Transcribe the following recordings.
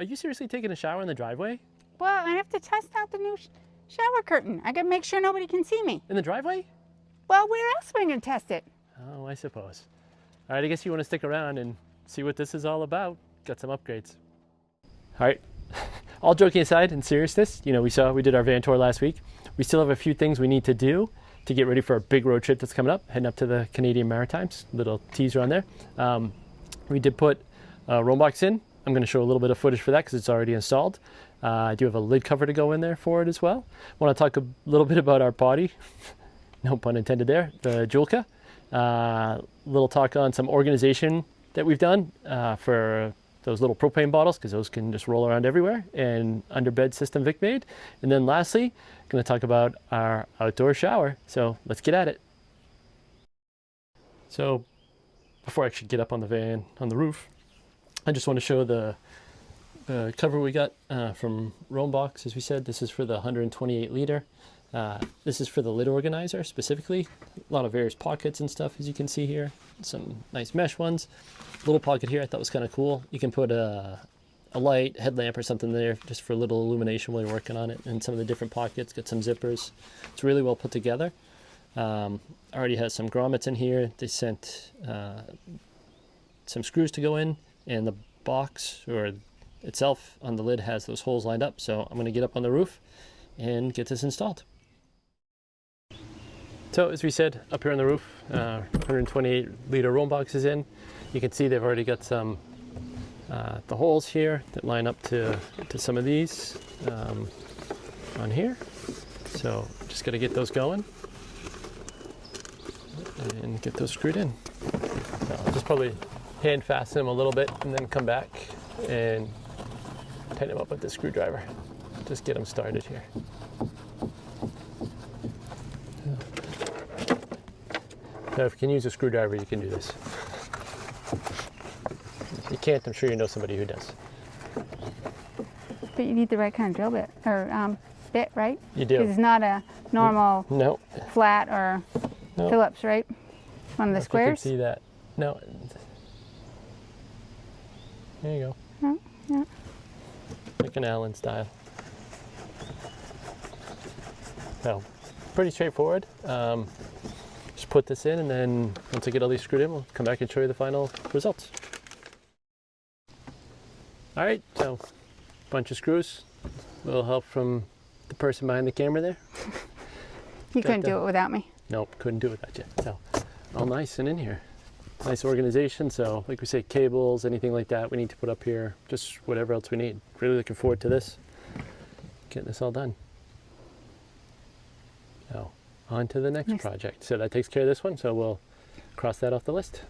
Are you seriously taking a shower in the driveway? Well, I have to test out the new shower curtain. I gotta make sure nobody can see me. In the driveway? Well, where else am I gonna test it? Oh, I suppose. All right, I guess you want to stick around and see what this is all about. Got some upgrades. All right, all joking aside and seriousness, you know, we did our van tour last week. We still have a few things we need to do to get ready for a big road trip that's coming up, heading up to the Canadian Maritimes. Little teaser on there. We did put a roll box in. I'm going to show a little bit of footage for that because it's already installed. I do have a lid cover to go in there for it as well. I want to talk a little bit about our potty. No pun intended there. The Joolca. Little talk on some organization that we've done for those little propane bottles, because those can just roll around everywhere, and underbed system Vic made. And then lastly, I'm going to talk about our outdoor shower. So let's get at it. So before I actually get up on the van, on the roof, I just want to show the cover we got from Roambox. As we said, this is for the 128 liter. This is for the lid organizer specifically. A lot of various pockets and stuff, as you can see here. Some nice mesh ones. Little pocket here I thought was kind of cool. You can put a light, headlamp or something there just for a little illumination while you're working on it. And some of the different pockets, got some zippers. It's really well put together. Already has some grommets in here. They sent some screws to go in, and the box or itself on the lid has those holes lined up. So I'm going to get up on the roof and get this installed. So as we said, up here on the roof, 128 liter roll box is in. You can see they've already got some the holes here that line up to some of these on here. So just got to get those going and get those screwed in. So I'll just probably hand fasten them a little bit and then come back and tighten them up with the screwdriver. Just get them started here. So if you can use a screwdriver, you can do this. If you can't, I'm sure you know somebody who does. But you need the right kind of drill bit, or bit, right? You do. Because it's not a normal no. flat or No. Phillips, right? One of the squares? You can see that. No. There you go. Oh, yeah. Like an Allen style. So, pretty straightforward. Just put this in, and then once I get all these screwed in, we'll come back and show you the final results. All right, so bunch of screws. A little help from the person behind the camera there. You couldn't do it without me. Nope, couldn't do it without you. So, all nice and in here. Nice organization. So, like we say, cables, anything like that we need to put up here, just whatever else we need. Really looking forward to this. Getting this all done. So, on to the next project. So that takes care of this one. So we'll cross that off the list.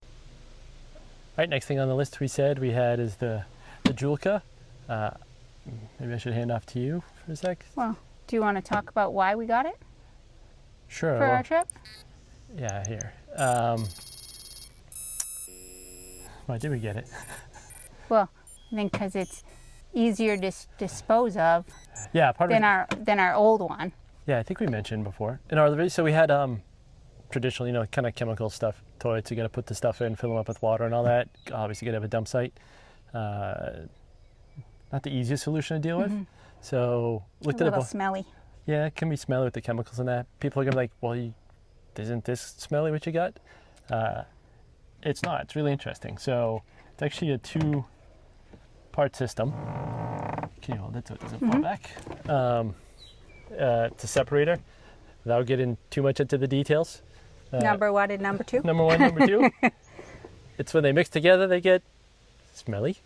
All right, next thing on the list we said we had is the Joolca. Maybe I should hand off to you for a sec. Well, do you want to talk about why we got it? Sure. For our trip? Yeah, here. Why did we get it? Well, I think because it's easier to dispose of than our old one. Yeah, I think we mentioned before. In our so we had traditional, you know, kind of chemical stuff, toilets. You got to put the stuff in, fill them up with water and all that. Obviously, you got to have a dump site. Not the easiest solution to deal with. So looked at a little smelly. Yeah, it can be smelly with the chemicals and that. People are gonna be like, well, isn't this smelly what you got? It's not. It's really interesting. So it's actually a 2-part system. Can you hold it so it doesn't fall back? It's a separator. Without getting too much into the details. Number one and number two? Number one, number two. It's when they mix together, they get smelly,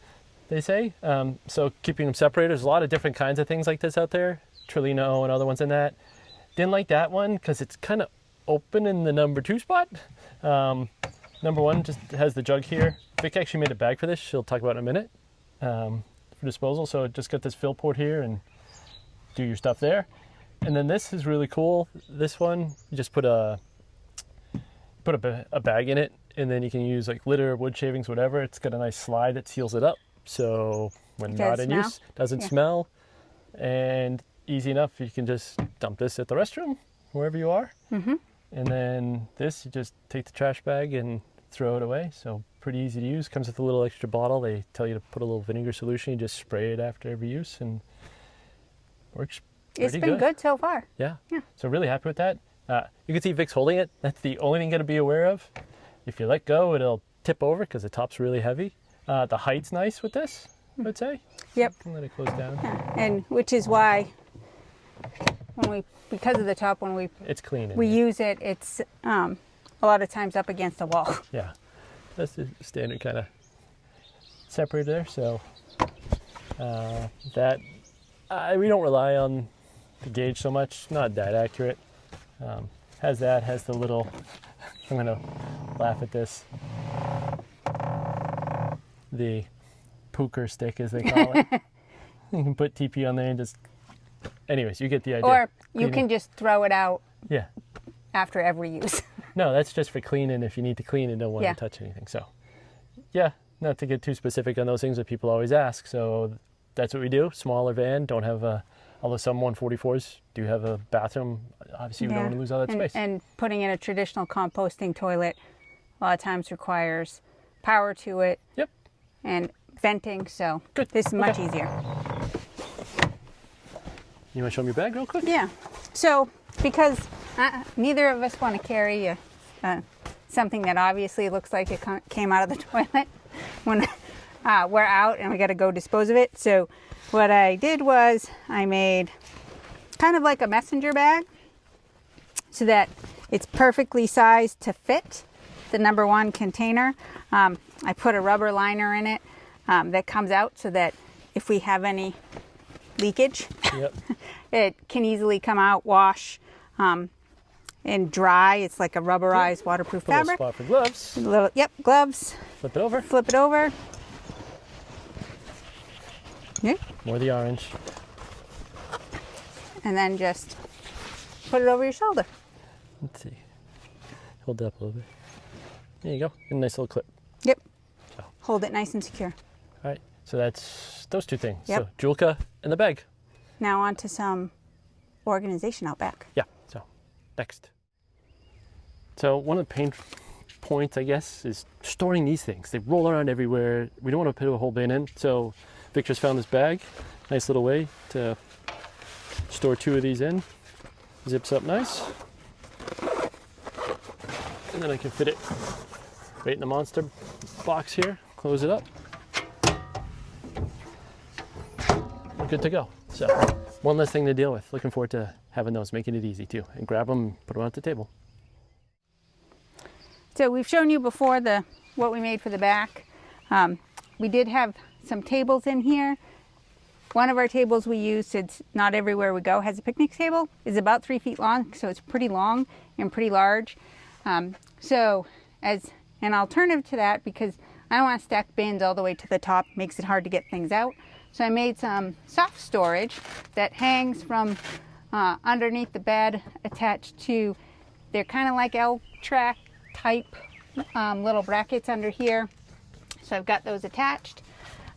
they say. So keeping them separated, there's a lot of different kinds of things like this out there. Trilino and other ones in that. Didn't like that one because it's kind of open in the number 2 spot. Number one just has the jug here. Vic actually made a bag for this. She'll talk about it in a minute for disposal. So it just got this fill port here and do your stuff there. And then this is really cool. This one, you just put a bag in it, and then you can use like litter, wood shavings, whatever. It's got a nice slide that seals it up. So when not in use, doesn't smell, and easy enough. You can just dump this at the restroom, wherever you are. And then this, you just take the trash bag and throw it away. So pretty easy to use. Comes with a little extra bottle. They tell you to put a little vinegar solution. You just spray it after every use and works pretty good. It's been good so far. Yeah. So really happy with that. You can see Vic's holding it. That's the only thing you got to be aware of. If you let go, it'll tip over because the top's really heavy. The height's nice with this, I would say. Yep. So let it close down. Yeah. And which is why because of the top, when it's clean. We use it, it's a lot of times up against the wall. Yeah. That's the standard kind of separator there. So we don't rely on the gauge so much. Not that accurate. Has the little, I'm gonna laugh at this, the pooker stick as they call it. You can put TP on there and just, anyways, you get the idea. Or you can just throw it out after every use. No, that's just for cleaning if you need to clean and don't want to touch anything. So yeah, not to get too specific on those things that people always ask. So that's what we do. Smaller van, don't have although some 144s do have a bathroom. Obviously, we don't want to lose all that space. And putting in a traditional composting toilet a lot of times requires power to it. Yep. And venting, so this is much easier. You want to show me your bag real quick? Yeah. So, because neither of us want to carry something that obviously looks like it came out of the toilet when we're out and we got to go dispose of it. So what I did was I made kind of like a messenger bag so that it's perfectly sized to fit the number 1 container. I put a rubber liner in it that comes out so that if we have any leakage, it can easily come out, wash, and dry. It's like a rubberized waterproof fabric. Little spot for gloves. Gloves. Flip it over. Flip it over. Yeah. More of the orange. And then just put it over your shoulder. Let's see. Hold it up a little bit. There you go. And a nice little clip. Yep. So. Hold it nice and secure. All right. So that's those 2 things. Yep. So Joolca and the bag. Now on to some organization out back. Yeah. So next. So one of the pain points, I guess, is storing these things. They roll around everywhere. We don't want to put a whole bin in. So Victor's found this bag. Nice little way to store 2 of these in. Zips up nice. And then I can fit it right in the monster box here. Close it up. We're good to go. So one less thing to deal with. Looking forward to having those, making it easy too. And grab them and put them at the table. So we've shown you before what we made for the back. We did have some tables in here. One of our tables we used, it's not everywhere we go, has a picnic table. It's about 3 feet long, so it's pretty long and pretty large. So as an alternative to that, because I don't want to stack bins all the way to the top, makes it hard to get things out. So I made some soft storage that hangs from underneath the bed, attached to, they're kind of like L-track type little brackets under here. So I've got those attached.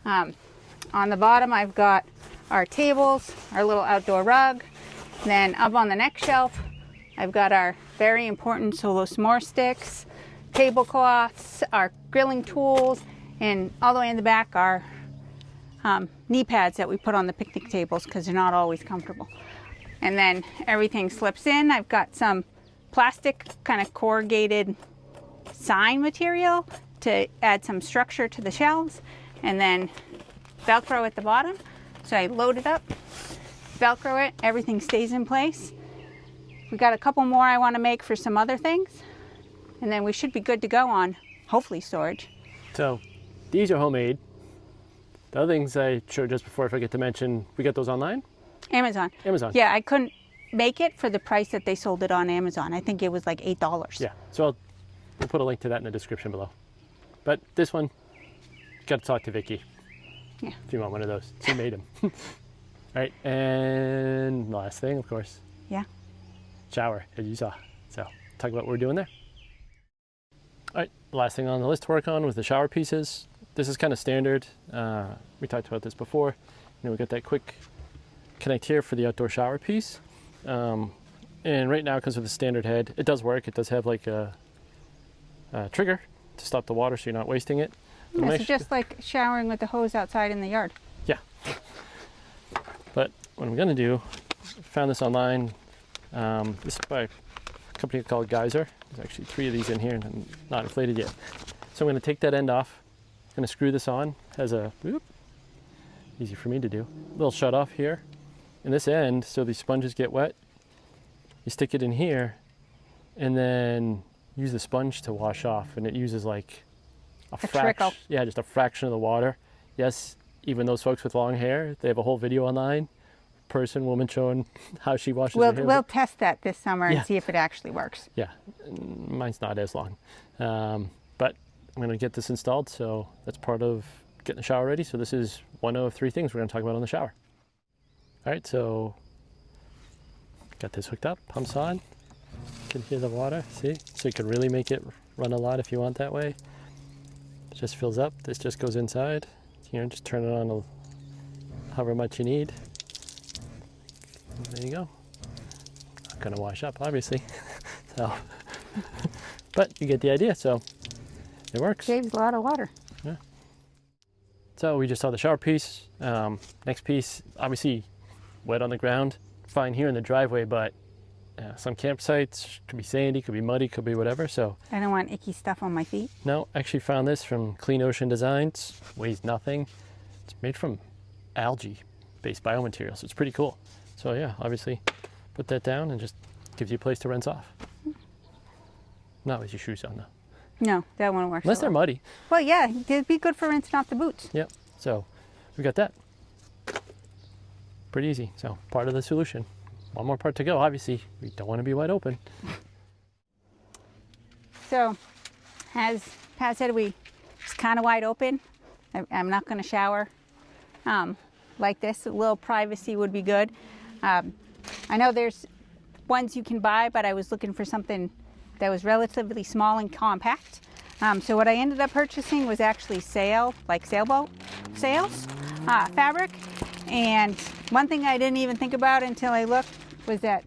On the bottom I've got our tables, our little outdoor rug. Then up on the next shelf I've got our very important solo s'more sticks, tablecloths, our grilling tools, and all the way in the back our knee pads that we put on the picnic tables because they're not always comfortable. And then everything slips in. I've got some plastic kind of corrugated sign material to add some structure to the shelves, and then Velcro at the bottom. So I load it up, Velcro it, everything stays in place. We got a couple more I want to make for some other things, and then we should be good to go on hopefully storage. So these are homemade. The other things I showed just before I forget to mention, we got those online? Amazon. Yeah, I couldn't make it for the price that they sold it on Amazon. I think it was like $8. Yeah, so we'll put a link to that in the description below. But this one, got to talk to Vicky. Yeah. If you want one of those. She made them. All right, and last thing, of course. Yeah. Shower, as you saw. So talk about what we're doing there. All right, the last thing on the list to work on was the shower pieces. This is kind of standard. We talked about this before. You know, we got that quick connect here for the outdoor shower piece. And right now it comes with a standard head. It does work. It does have like a trigger to stop the water so you're not wasting it. Yeah, it's just like showering with the hose outside in the yard. Yeah. But what I'm gonna do, found this online. This is by a company called Geyser. There's actually 3 of these in here and not inflated yet. So I'm gonna take that end off. I'm gonna screw this on. Has a, whoop, easy for me to do, little shut off here. And this end, so these sponges get wet, you stick it in here and then use the sponge to wash off, and it uses like a fraction. Yeah, just a fraction of the water. Yes, even those folks with long hair, they have a whole video online, woman showing how she washes her hair. We'll test that this summer and see if it actually works. Yeah, mine's not as long. But I'm gonna get this installed, so that's part of getting the shower ready. So this is one of 3 things we're gonna talk about on the shower. All right, so got this hooked up, pumps on. You can hear the water, see? So you can really make it run a lot if you want that way. It just fills up, this just goes inside. You know, just turn it on however much you need. And there you go. Not gonna wash up, obviously. So, but you get the idea, so it works. Saves a lot of water. Yeah. So we just saw the shower piece. Next piece, obviously wet on the ground. Fine here in the driveway, but some campsites could be sandy, could be muddy, could be whatever. So I don't want icky stuff on my feet. no, actually found this from Clean Ocean Designs. Weighs nothing. It's made from algae-based biomaterials. So it's pretty cool. So yeah, obviously put that down and just gives you a place to rinse off. Not with your shoes on though. No, that won't work. Unless they're muddy. Well, yeah, it'd be good for rinsing off the boots. Yep. So we got that. Pretty easy. So part of the solution. One more part to go. Obviously, we don't want to be wide open. So, as Pat said, it's kind of wide open. I'm not going to shower like this. A little privacy would be good. I know there's ones you can buy, but I was looking for something that was relatively small and compact. So what I ended up purchasing was actually sailboat sails fabric. And one thing I didn't even think about until I looked was that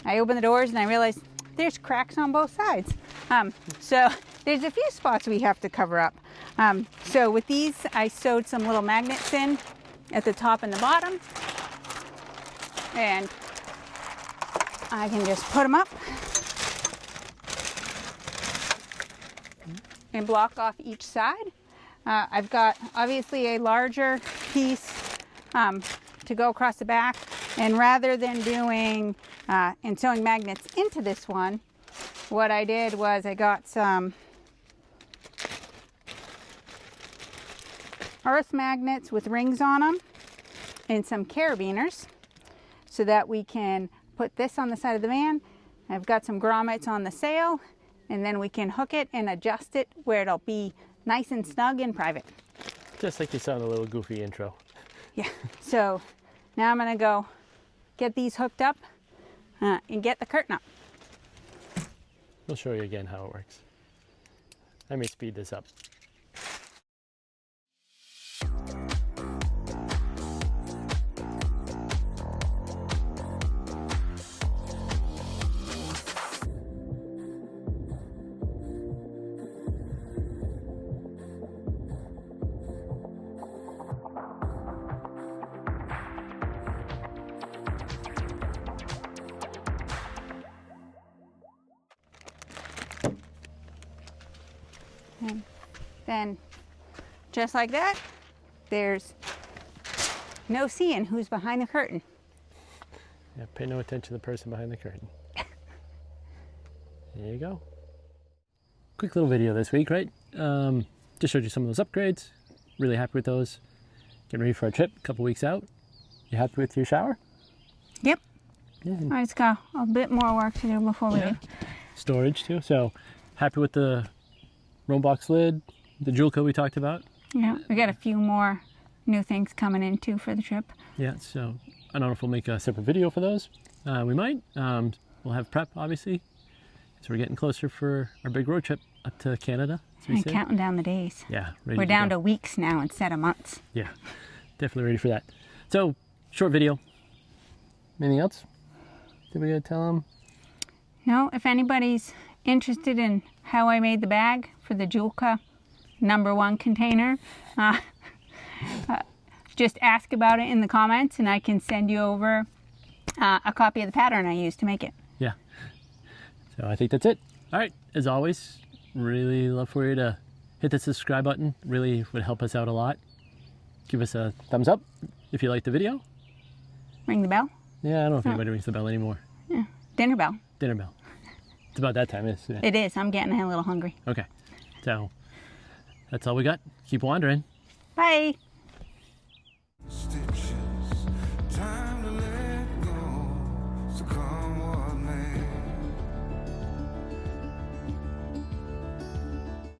I opened the doors and I realized there's cracks on both sides. So there's a few spots we have to cover up. So with these, I sewed some little magnets in at the top and the bottom. And I can just put them up and block off each side. I've got obviously a larger piece to go across the back, and rather than doing and sewing magnets into this one, what I did was I got some earth magnets with rings on them and some carabiners so that we can put this on the side of the van. I've got some grommets on the sail, and then we can hook it and adjust it where it'll be nice and snug and private. Just like you saw in the little goofy intro. Yeah, so now I'm gonna go get these hooked up and get the curtain up. We'll show you again how it works. I may speed this up. And then, just like that, there's no seeing who's behind the curtain. Yeah, pay no attention to the person behind the curtain. There you go. Quick little video this week, right? Just showed you some of those upgrades. Really happy with those. Getting ready for our trip a couple weeks out. You happy with your shower? Yep. Yeah. I just got a bit more work to do before we leave. Storage too. So happy with the room box lid, the Joolca we talked about. Yeah, we got a few more new things coming in too for the trip. Yeah, so I don't know if we'll make a separate video for those. We might. We'll have prep, obviously. So we're getting closer for our big road trip up to Canada. And counting down the days. Yeah, we're down to weeks now instead of months. Yeah, definitely ready for that. So, short video. Anything else? Did we gotta tell them? No, if anybody's interested in how I made the bag for for the Joolca #1 container, just ask about it in the comments and I can send you over a copy of the pattern I used to make it. Yeah. So I think that's it. All right. As always, really love for you to hit the subscribe button. Really would help us out a lot. Give us a thumbs up if you liked the video. Ring the bell. Yeah, I don't know if anybody rings the bell anymore. Yeah. Dinner bell. Dinner bell. It's about that time, isn't it? It is. I'm getting a little hungry. Okay. So that's all we got. Keep wandering. Bye.